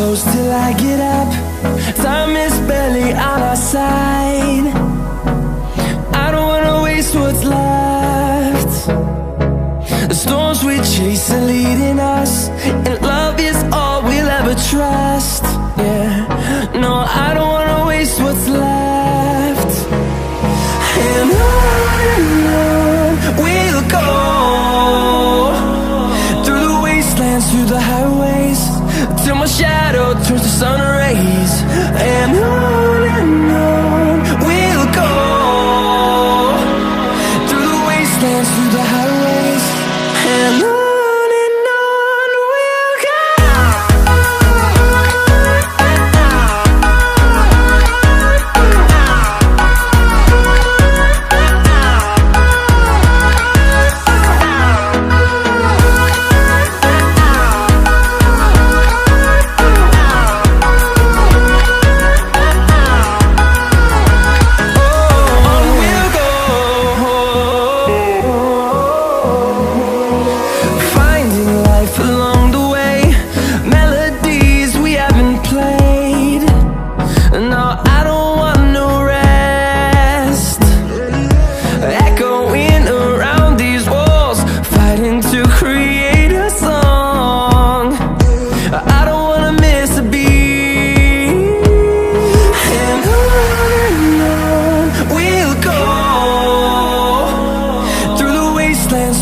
close till I get up. Time is barely on our side. I don't wanna waste what's left. The storms we chase are leading us, and love is all we'll ever trust. Yeah, no, I don't wanna waste what's left. And on we'll go, through the wastelands, through the highways, till my shadow turns to sun rays. And on we'll go, through the wastelands, through the highways, and on we'll go.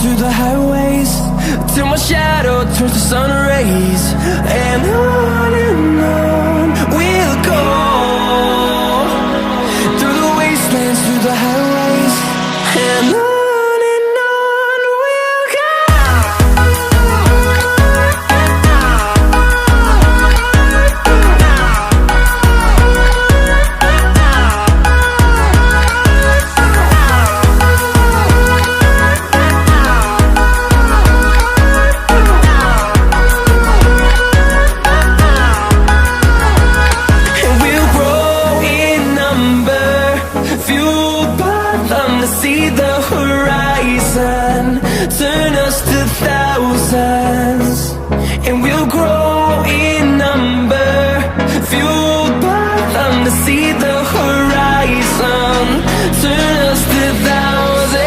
Through the highways, till my shadow turns to sun rays. And on we'll go, through the wastelands, through the highways, and on we'll go. See the horizon, turn us to thousands, and we'll grow in number, fueled by them to see the horizon, turn us to thousands.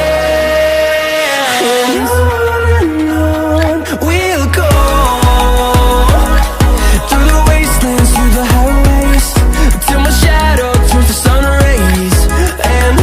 And on we'll go, through the wastelands, through the highways, till my shadow turns to sun rays. And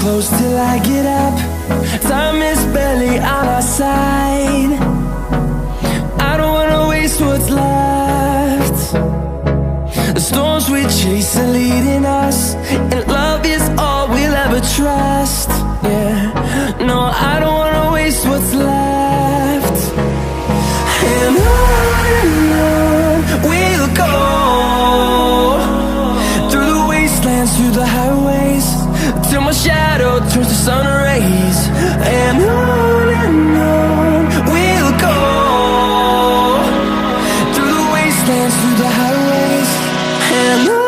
close till I get up. Time is barely on our side. I don't wanna waste what's left. The storms we chase are leading us, and love is all we'll ever trust. Yeah, no, I don't wanna waste what's left. And on we'll go, through the wastelands, through the highways, till my shadow turns to sun rays. And on we'll go, through the wastelands, through the highways, and on.